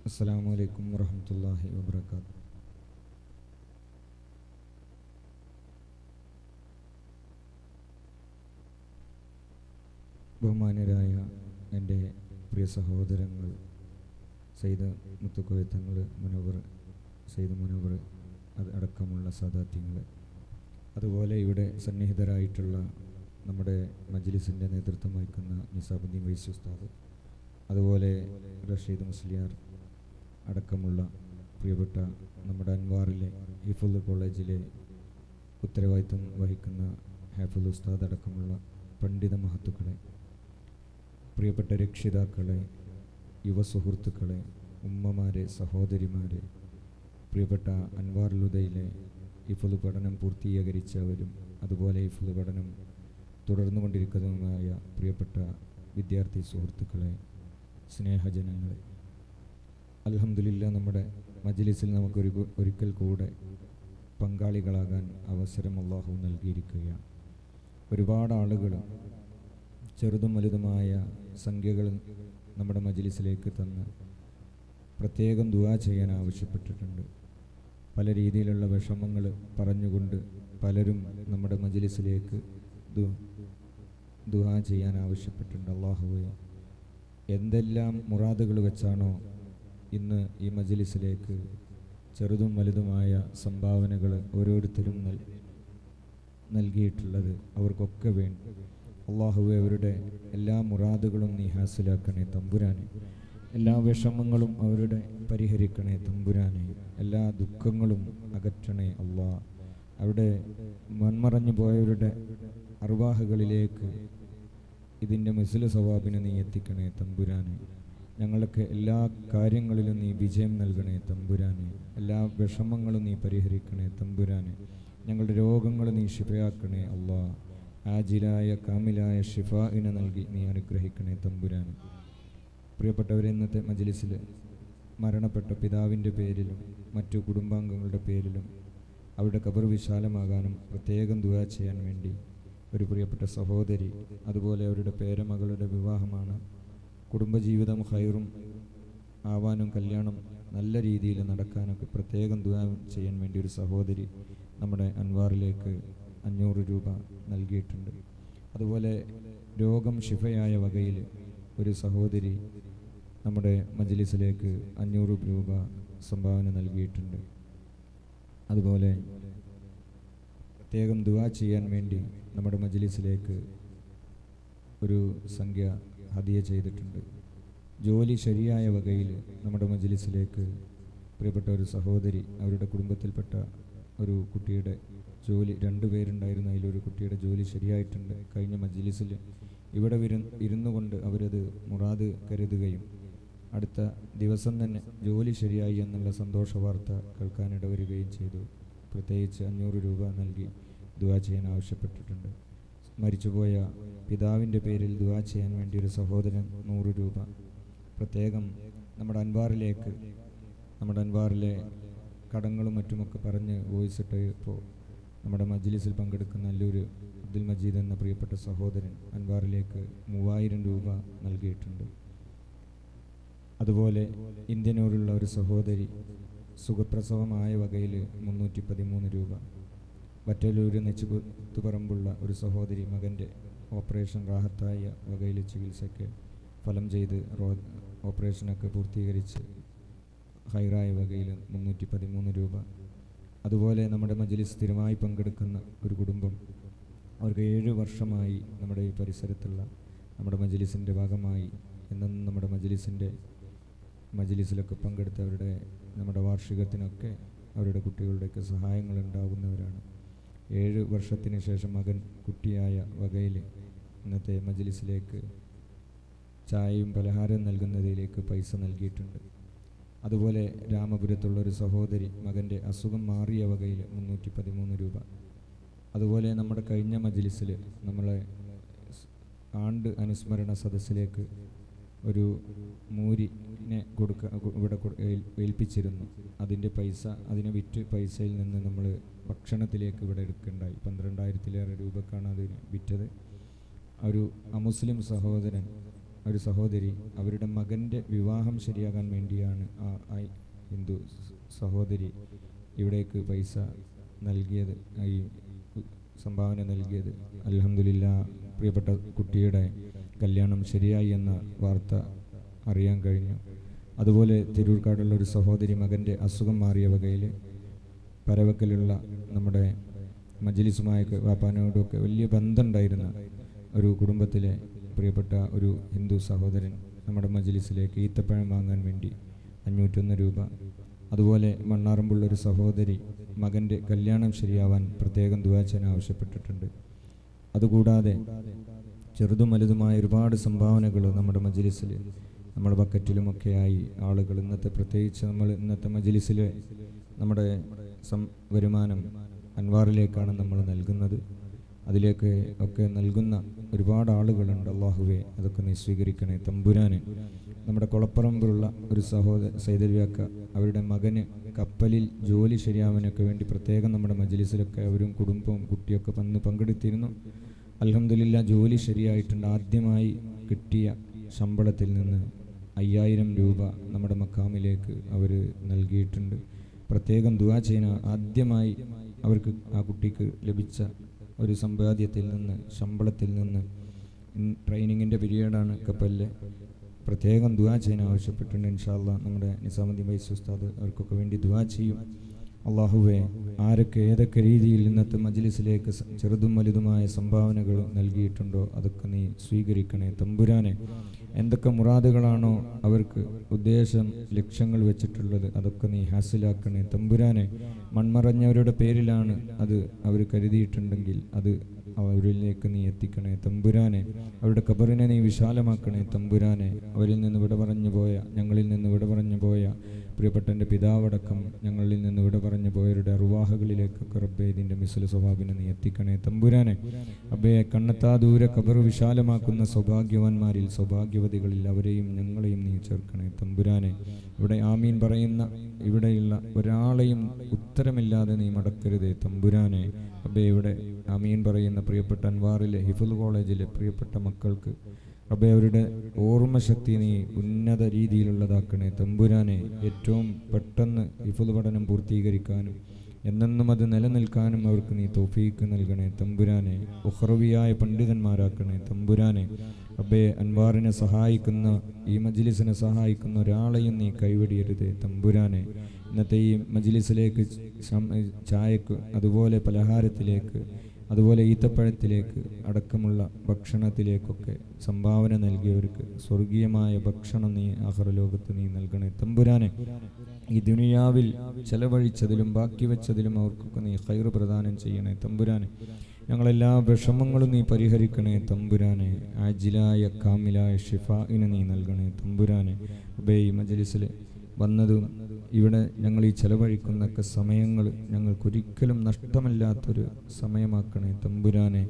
അസ്സലാമു അലൈക്കും വറഹ്മത്തുള്ളാഹി വബറകാതുഹു. ബഹുമാന്യരായ എൻ്റെ പ്രിയ സഹോദരങ്ങൾ, സയ്യിദ് മുത്തുക്കോയത്തങ്ങൾ, സയ്യിദ് മുനവർ അടക്കമുള്ള സാദാത്യങ്ങൾ, അതുപോലെ ഇവിടെ സന്നിഹിതരായിട്ടുള്ള നമ്മുടെ മജ്ലിസിൻ്റെ നേതൃത്വം വഹിക്കുന്ന നിസാബുദ്ദീൻ വൈസി ഉസ്താദ്, അതുപോലെ റഷീദ് മുസ്ലിയാർ അടക്കമുള്ള പ്രിയപ്പെട്ട നമ്മുടെ അൻവാറിലെ ഹിഫുൽ കോളേജിലെ ഉത്തരവാദിത്വം വഹിക്കുന്ന ഹാഫുൽ ഉസ്താദ് അടക്കമുള്ള പണ്ഡിത മഹത്തുക്കളെ, പ്രിയപ്പെട്ട രക്ഷിതാക്കളെ, യുവസുഹൃത്തുക്കളെ, ഉമ്മമാരെ, സഹോദരിമാരെ, പ്രിയപ്പെട്ട അൻവാറുലുദയിലെ ഹിഫുൽ പഠനം പൂർത്തീകരിച്ചവരും അതുപോലെ ഹിഫുൽ പഠനം തുടർന്നുകൊണ്ടിരിക്കുന്നതുമായ പ്രിയപ്പെട്ട വിദ്യാർത്ഥി സുഹൃത്തുക്കളെ, സ്നേഹജനങ്ങളെ, അൽഹംദുലില്ലാ നമ്മുടെ മജ്ലിസിൽ ഒരിക്കൽ കൂടെ പങ്കാളികളാകാൻ അവസരം അല്ലാഹു നൽകിയിരിക്കുകയാണ്. ഒരുപാട് ആളുകൾ ചെറുതും വലുതുമായ സംഖ്യകൾ നമ്മുടെ മജ്ലിസിലേക്ക് തന്ന് പ്രത്യേകം ദുആ ചെയ്യാൻ ആവശ്യപ്പെട്ടിട്ടുണ്ട്. പല രീതിയിലുള്ള വിഷമങ്ങൾ പറഞ്ഞുകൊണ്ട് പലരും നമ്മുടെ മജ്ലിസിലേക്ക് ദുആ ചെയ്യാൻ ആവശ്യപ്പെട്ടിട്ടുണ്ട്. അല്ലാഹുവേ, എന്തെല്ലാം മുറാദുകൾ വെച്ചാണോ ഇന്ന് ഈ മജ്ലിസിലേക്ക് ചെറുതും വലുതുമായ സംഭാവനകൾ ഓരോരുത്തരും നൽകിയിട്ടുള്ളത്, അവർക്കൊക്കെ വേണ്ടി അല്ലാഹുവേ അവരുടെ എല്ലാ മുറാദുകളും നീ ഹാസിലാക്കണേ തമ്പുരാനെ. എല്ലാ വിഷമങ്ങളും അവരുടെ പരിഹരിക്കണേ തമ്പുരാനെ. എല്ലാ ദുഃഖങ്ങളും അകറ്റണേ അല്ലാ. അവിടെ മൺമറഞ്ഞു പോയവരുടെ അർവാഹുകളിലേക്ക് ഇതിൻ്റെ മിസ്ലു സവാബിനെ നീ എത്തിക്കണേ തമ്പുരാനെ. ഞങ്ങൾക്ക് എല്ലാ കാര്യങ്ങളിലും നീ വിജയം നൽകണേ തമ്പുരാനെ. എല്ലാ വിഷമങ്ങളും നീ പരിഹരിക്കണേ തമ്പുരാനെ. ഞങ്ങളുടെ രോഗങ്ങൾ നീ ശിഫയാക്കണേ അല്ലാ. ആജിലായ കാമിലായ ഷിഫാഇനെ നൽകി നീ അനുഗ്രഹിക്കണേ തമ്പുരാനെ. പ്രിയപ്പെട്ടവരെ, ഇന്നത്തെ മജ്ലിസിൽ മരണപ്പെട്ട പിതാവിൻ്റെ പേരിലും മറ്റു കുടുംബാംഗങ്ങളുടെ പേരിലും അവരുടെ ഖബർ വിശാലമാകാനും പ്രത്യേകം ദുആ ചെയ്യാൻ വേണ്ടി ഒരു പ്രിയപ്പെട്ട സഹോദരി, അതുപോലെ അവരുടെ പേരമകളുടെ വിവാഹമാണ്, കുടുംബജീവിതം ഖൈറും ആവാനും കല്യാണം നല്ല രീതിയിൽ നടക്കാനൊക്കെ പ്രത്യേകം ദുആ ചെയ്യാൻ വേണ്ടി ഒരു സഹോദരി നമ്മുടെ അൻവാറിലേക്ക് 500 രൂപ നൽകിയിട്ടുണ്ട്. അതുപോലെ രോഗം ശിഫയായ വകയിൽ ഒരു സഹോദരി നമ്മുടെ മജ്ലിസിലേക്ക് 500 രൂപ സംഭാവന നൽകിയിട്ടുണ്ട്. അതുപോലെ പ്രത്യേകം ദുആ ചെയ്യാൻ വേണ്ടി നമ്മുടെ മജ്ലിസിലേക്ക് ഒരു സംഖ്യ ഹദിയ ചെയ്തിട്ടുണ്ട്. ജോലി ശരിയായ വകയിൽ നമ്മുടെ മജ്ലിസിലേക്ക് പ്രിയപ്പെട്ട ഒരു സഹോദരി, അവരുടെ കുടുംബത്തിൽപ്പെട്ട ഒരു കുട്ടിയുടെ ജോലി, 2 പേരുണ്ടായിരുന്നു, അതിലൊരു കുട്ടിയുടെ ജോലി ശരിയായിട്ടുണ്ട്. കഴിഞ്ഞ മജ്ലിസിൽ ഇവിടെ ഇരുന്നു കൊണ്ട് അവരത് മുറാദ് കരുതുകയും അടുത്ത ദിവസം തന്നെ ജോലി ശരിയായി എന്നുള്ള സന്തോഷ വാർത്ത കേൾക്കാനിട വരികയും ചെയ്തു. പ്രത്യേകിച്ച് 500 രൂപ നൽകി ദുആ ചെയ്യാൻ ആവശ്യപ്പെട്ടിട്ടുണ്ട്. മരിച്ചുപോയ പിതാവിൻ്റെ പേരിൽ ദുആ ചെയ്യാൻ വേണ്ടി ഒരു സഹോദരൻ 100 രൂപ പ്രത്യേകം നമ്മുടെ അൻവാറിലെ കടങ്ങളും മറ്റുമൊക്കെ പറഞ്ഞ് വോയിസ് ഇട്ട് ഇപ്പോൾ നമ്മുടെ മജ്ലിസിൽ പങ്കെടുക്കുന്ന അല്ലൂർ അബ്ദുൽ മജീദ് എന്ന പ്രിയപ്പെട്ട സഹോദരൻ അൻവാറിലേക്ക് 3000 രൂപ നൽകിയിട്ടുണ്ട്. അതുപോലെ ഇന്ത്യനൂരുള്ള ഒരു സഹോദരി സുഖപ്രസവമായ വകയിൽ 313 രൂപ. വറ്റലൂർ നെച്ചുകുത്തുപറമ്പുള്ള ഒരു സഹോദരി മകൻ്റെ ഓപ്പറേഷൻ റാഹത്തായ വകയിൽ ചികിത്സയ്ക്ക് ഫലം ചെയ്ത് ഓപ്പറേഷനൊക്കെ പൂർത്തീകരിച്ച് ഹൈറായ വകയിൽ 313 രൂപ. അതുപോലെ നമ്മുടെ മജ്ലിസ് സ്ഥിരമായി പങ്കെടുക്കുന്ന ഒരു കുടുംബം, അവർക്ക് 7 വർഷമായി നമ്മുടെ ഈ പരിസരത്തുള്ള നമ്മുടെ മജ്ലിസിൻ്റെ ഭാഗമായി എന്നും നമ്മുടെ മജ്ലിസിലൊക്കെ പങ്കെടുത്തവരുടെ നമ്മുടെ വാർഷികത്തിനൊക്കെ അവരുടെ കുട്ടികളുടെയൊക്കെ സഹായങ്ങൾ ഉണ്ടാകുന്നവരാണ്. 7 വർഷത്തിന് ശേഷം മകൻ കുട്ടിയായ വകയിൽ ഇന്നത്തെ മജ്ലിസിലേക്ക് ചായയും പലഹാരവും നൽകുന്നതിലേക്ക് പൈസ നൽകിയിട്ടുണ്ട്. അതുപോലെ രാമപുരത്തുള്ളൊരു സഹോദരി മകൻ്റെ അസുഖം മാറിയ വകയിൽ 313 രൂപ. അതുപോലെ നമ്മുടെ കഴിഞ്ഞ മജ്ലിസിൽ നമ്മളെ ആണ്ട് അനുസ്മരണ സദസ്സിലേക്ക് ഒരു മൂരിനെ ഇവിടെ ഏൽപ്പിച്ചിരുന്നു. അതിൻ്റെ പൈസ, അതിനെ വിറ്റ് പൈസയിൽ നിന്ന് നമ്മൾ ഭക്ഷണത്തിലേക്ക് ഇവിടെ എടുക്കുകയുണ്ടായി. 12,000-ലേറെ രൂപക്കാണ് അതിന് വിറ്റത്. ഒരു അമുസ്ലിം സഹോദരൻ ഒരു സഹോദരി അവരുടെ മകൻ്റെ വിവാഹം ശരിയാകാൻ വേണ്ടിയാണ് ആ ഹിന്ദു സഹോദരി ഇവിടേക്ക് പൈസ നൽകിയത്, ഈ സംഭാവന നൽകിയത്. അൽഹംദുലില്ലാഹ് പ്രിയപ്പെട്ട കുട്ടിയുടെ കല്യാണം ശരിയായി എന്ന വാർത്ത അറിയാൻ കഴിഞ്ഞു. അതുപോലെ തിരൂർക്കാടുള്ള ഒരു സഹോദരി മകൻ്റെ അസുഖം മാറിയ വകയിൽ പരവക്കലുള്ള നമ്മുടെ മജ്ലിസുമായി വാപ്പാനോടൊക്കെ വലിയ ബന്ധമുണ്ടായിരുന്ന ഒരു കുടുംബത്തിലെ പ്രിയപ്പെട്ട ഒരു ഹിന്ദു സഹോദരൻ നമ്മുടെ മജ്ലിസിലേക്ക് ഈത്തപ്പഴം വാങ്ങാൻ വേണ്ടി 501 രൂപ. അതുപോലെ മണ്ണാറമ്പുള്ളൊരു സഹോദരി മകൻ്റെ കല്യാണം ശരിയാവാൻ പ്രത്യേകം ദുആ ചെയ്യാൻ ആവശ്യപ്പെട്ടിട്ടുണ്ട്. അതുകൂടാതെ ചെറുതും വലുതുമായ ഒരുപാട് സംഭാവനകൾ നമ്മുടെ മജ്ലിസിൽ നമ്മുടെ ബക്കറ്റിലുമൊക്കെയായി ആളുകൾ പ്രത്യേകിച്ച് നമ്മൾ ഇന്നത്തെ മജ്ലിസിലെ നമ്മുടെ വരുമാനം അൻവാറിലേക്കാണ് നമ്മൾ നൽകുന്നത്. അതിലേക്ക് ഒക്കെ നൽകുന്ന ഒരുപാട് ആളുകളുണ്ട്. അല്ലാഹുവേ അതൊക്കെ നീ സ്വീകരിക്കണേ തമ്പുരാന്. നമ്മുടെ കൊളപ്പറമ്പിലുള്ള ഒരു സൈതര്യാക്ക അവരുടെ മകന് കപ്പലിൽ ജോലി ശരിയാവാനൊക്കെ വേണ്ടി പ്രത്യേകം നമ്മുടെ മജ്ലിസിലൊക്കെ അവരും കുടുംബവും കുട്ടിയൊക്കെ പങ്കെടുത്തിരുന്നു. അൽഹംദുലില്ലാഹ് ജോലി ശരിയായിട്ടുണ്ട്. ആദ്യമായി കിട്ടിയ ശമ്പളത്തിൽ നിന്ന് 5000 രൂപ നമ്മുടെ മക്കാമിലേക്ക് അവർ നൽകിയിട്ടുണ്ട്. പ്രത്യേകം ദുആ ചെയ്യുന്ന ആദ്യമായി അവർക്ക് ആ കുട്ടിക്ക് ലഭിച്ച ഒരു സമ്പാദ്യത്തിൽ നിന്ന് ശമ്പളത്തിൽ നിന്ന് ട്രെയിനിങ്ങിൻ്റെ പീരീഡാണ് കപ്പലിൽ. പ്രത്യേകം ദുആ ചെയ്യാൻ ആവശ്യപ്പെട്ടിട്ടുണ്ട്. ഇൻഷാ അല്ലാഹ് നമ്മുടെ നിസാമുദ്ദീൻ വൈസ് ഉസ്താദ് അവർക്കൊക്കെ വേണ്ടി ദുആ ചെയ്യും. അല്ലാഹുവേ ആരൊക്കെ ഏതൊക്കെ രീതിയിൽ ഇന്നത്തെ മജ്ലിസിലേക്ക് ചെറുതും വലുതുമായ സംഭാവനകൾ നൽകിയിട്ടുണ്ടോ അതൊക്കെ നീ സ്വീകരിക്കണേ തമ്പുരാനെ. എന്തൊക്കെ മുറാദുകളാണോ അവർക്ക് ഉദ്ദേശം ലക്ഷ്യങ്ങൾ വെച്ചിട്ടുള്ളത് അതൊക്കെ നീ ഹാസിലാക്കണേ തമ്പുരാനെ. മൺമറഞ്ഞവരുടെ പേരിലാണ് അത് അവർ കരുതിയിട്ടുണ്ടെങ്കിൽ അത് അവരിലേക്ക് നീ എത്തിക്കണേ തമ്പുരാനെ. അവരുടെ ഖബറിനെ നീ വിശാലമാക്കണേ തമ്പുരാനെ. അവരിൽ നിന്ന് വിട പറഞ്ഞു പോയ ഞങ്ങളിൽ നിന്ന് വിട പറഞ്ഞു പോയ പ്രിയപ്പെട്ട എൻ്റെ പിതാവടക്കം ഞങ്ങളിൽ നിന്ന് വിട പറഞ്ഞു പോയവരുടെ അറുവാഹകളിലേക്കൊക്കെ റബ്ബേ ഇതിൻ്റെ മിസ്ല സ്വഭാബിനെ നീ എത്തിക്കണേ തമ്പുരാനെ. റബ്ബേ കണ്ണെത്താ ദൂരെ ഖബർ വിശാലമാക്കുന്ന സൗഭാഗ്യവാന്മാരിൽ സൗഭാഗ്യവതികളിൽ അവരെയും ഞങ്ങളെയും നീ ചേർക്കണേ തമ്പുരാനെ. ഇവിടെ ആമീൻ പറയുന്ന ഇവിടെയുള്ള ഒരാളെയും ഉത്തരമില്ലാതെ നീ മടക്കരുതേ തമ്പുരാനെ. റബ്ബേ ഇവിടെ ആമീൻ പറയുന്ന പ്രിയപ്പെട്ട അൻവാറിലെ ഹിഫ്ള് കോളേജിലെ പ്രിയപ്പെട്ട മക്കൾക്ക് റബ്ബേ അവരുടെ ഓർമ്മശക്തി നീ ഉന്നത രീതിയിലുള്ളതാക്കണേ തമ്പുരാനെ. ഏറ്റവും പെട്ടെന്ന് ഹിഫ്ള് പഠനം പൂർത്തീകരിക്കാനും എന്നെന്നും അത് നിലനിൽക്കാനും അവർക്ക് നീ തൗഫീക്ക് നൽകണേ തമ്പുരാനെ. ഉഖ്റവിയായ പണ്ഡിതന്മാരാക്കണേ തമ്പുരാനെ. റബ്ബേ അൻവാറിനെ സഹായിക്കുന്ന ഈ മജ്ലിസിനെ സഹായിക്കുന്ന ഒരാളെയും നീ കൈവെടിയരുതേ തമ്പുരാനെ. ഇന്നത്തെ ഈ മജ്ലിസിലേക്ക് ചായക്ക് അതുപോലെ പലഹാരത്തിലേക്ക് അതുപോലെ ഈത്തപ്പഴത്തിലേക്ക് അടക്കമുള്ള ഭക്ഷണത്തിലേക്കൊക്കെ സംഭാവന നൽകിയവർക്ക് സ്വർഗീയമായ ഭക്ഷണം നീ ആഖിറലോകത്ത് നീ നൽകണേ തമ്പുരാനെ. ഈ ദുനിയാവിൽ ചെലവഴിച്ചതിലും ബാക്കി വെച്ചതിലും അവർക്കൊക്കെ നീ ഖൈർ പ്രദാനം ചെയ്യണേ തമ്പുരാനെ. ഞങ്ങളെല്ലാ വിഷമങ്ങളും നീ പരിഹരിക്കണേ തമ്പുരാനെ. ആജിലായ കാമിലായ ഷിഫാഇനെ നീ നൽകണേ തമ്പുരാനെ. റബ്ബേ ഈ മജ്ലിസിൽ വന്നതും ഇവിടെ ഞങ്ങൾ ഈ ചെലവഴിക്കുന്നൊക്കെ സമയങ്ങൾ ഞങ്ങൾക്കൊരിക്കലും നഷ്ടമില്ലാത്തൊരു സമയമാക്കണേ തമ്പുരാനെ.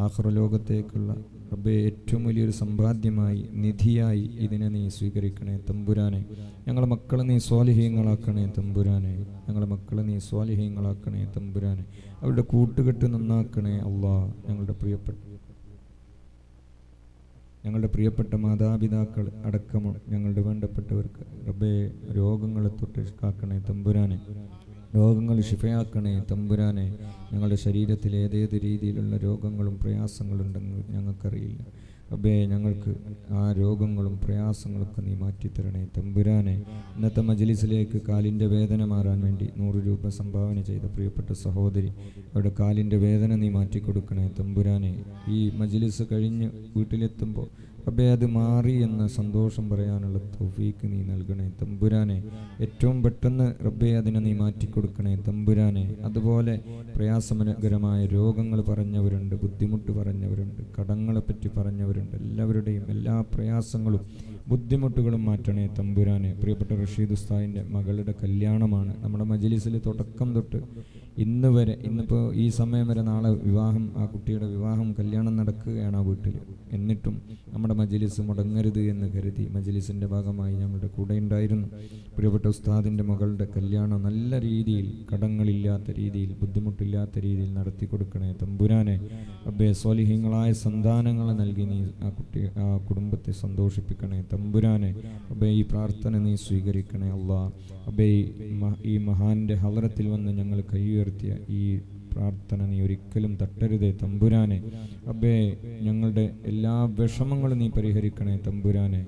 ആഖിറലോകത്തേക്കുള്ള റബ്ബേ ഏറ്റവും വലിയൊരു സമ്പാദ്യമായി നിധിയായി ഇതിനെ നീ സ്വീകരിക്കണേ തമ്പുരാനെ. ഞങ്ങളെ മക്കളെ നീ സ്വാലിഹീങ്ങളാക്കണേ തമ്പുരാനെ. ഞങ്ങളെ മക്കളെ നീ സ്വാലിഹീങ്ങളാക്കണേ തമ്പുരാനെ. അവരുടെ കൂട്ടുകെട്ട് നന്നാക്കണേ അല്ലാഹ്. ഞങ്ങളുടെ പ്രിയപ്പെട്ട മാതാപിതാക്കൾ അടക്കമോ ഞങ്ങളുടെ വേണ്ടപ്പെട്ടവർക്ക് റബ്ബേ രോഗങ്ങളെ തൊട്ട് കാക്കണേ തമ്പുരാനെ. രോഗങ്ങൾ ശിഫയാക്കണേ തമ്പുരാനെ. ഞങ്ങളുടെ ശരീരത്തിൽ ഏതേത് രീതിയിലുള്ള രോഗങ്ങളും പ്രയാസങ്ങളുണ്ടെന്ന് ഞങ്ങൾക്കറിയില്ല റബ്ബേ. ഞങ്ങൾക്ക് ആ രോഗങ്ങളും പ്രയാസങ്ങളൊക്കെ നീ മാറ്റിത്തരണേ തമ്പുരാനെ. ഇന്നത്തെ മജ്ലിസിലേക്ക് കാലിൻ്റെ വേദന മാറാൻ വേണ്ടി 100 രൂപ സംഭാവന ചെയ്ത പ്രിയപ്പെട്ട സഹോദരി അവരുടെ കാലിൻ്റെ വേദന നീ മാറ്റിക്കൊടുക്കണേ തമ്പുരാനെ. ഈ മജ്ലിസ് കഴിഞ്ഞ് വീട്ടിലെത്തുമ്പോൾ റബ്ബേ അത് മാറി എന്ന സന്തോഷം പറയാനുള്ള തൗഫീക്ക് നീ നൽകണേ തമ്പുരാനെ. ഏറ്റവും പെട്ടെന്ന് റബ്ബേ അതിനെ നീ മാറ്റിക്കൊടുക്കണേ തമ്പുരാനെ. അതുപോലെ പ്രയാസകരമായ രോഗങ്ങൾ പറഞ്ഞവരുണ്ട്, ബുദ്ധിമുട്ട് പറഞ്ഞവരുണ്ട്, കടങ്ങളെപ്പറ്റി പറഞ്ഞവരുണ്ട്. എല്ലാവരുടെയും എല്ലാ പ്രയാസങ്ങളും ബുദ്ധിമുട്ടുകളും മാറ്റണേ തമ്പുരാനെ. പ്രിയപ്പെട്ട റഷീദ് ഉസ്താദിൻ്റെ മകളുടെ കല്യാണമാണ്. നമ്മുടെ മജ്‌ലിസിൽ തുടക്കം തൊട്ട് ഇന്ന് വരെ, ഇന്നിപ്പോൾ ഈ സമയം വരെ, നാളെ വിവാഹം, ആ കുട്ടിയുടെ വിവാഹം, കല്യാണം നടക്കുകയാണ് ആ വീട്ടിൽ. എന്നിട്ടും നമ്മുടെ മജ്‌ലിസ് മുടങ്ങരുത് എന്ന് കരുതി മജ്‌ലിസിൻ്റെ ഭാഗമായി ഞങ്ങളുടെ കൂടെ ഉണ്ടായിരുന്നു. പ്രിയപ്പെട്ട ഉസ്താദിൻ്റെ മകളുടെ കല്യാണം നല്ല രീതിയിൽ, കടങ്ങളില്ലാത്ത രീതിയിൽ, ബുദ്ധിമുട്ടില്ലാത്ത രീതിയിൽ നടത്തി കൊടുക്കണേ തമ്പുരാനെ. റബ്ബേ, സ്വാലിഹീങ്ങളായ സന്താനങ്ങളെ നൽകി നീ ആ കുടുംബത്തെ സന്തോഷിപ്പിക്കണേ തമ്പുരാനെ. റബ്ബേ, ഈ പ്രാർത്ഥന നീ സ്വീകരിക്കണേ അല്ലാഹ്. റബ്ബേ, ഈ മഹാന്റെ ഹളറത്തിൽ വന്ന് ഞങ്ങൾ കൈയുയർത്തിയ ഈ പ്രാർത്ഥന നീ ഒരിക്കലും തട്ടരുതേ തമ്പുരാനെ. റബ്ബേ, ഞങ്ങളുടെ എല്ലാ വിഷമങ്ങളും നീ പരിഹരിക്കണേ തമ്പുരാനെ.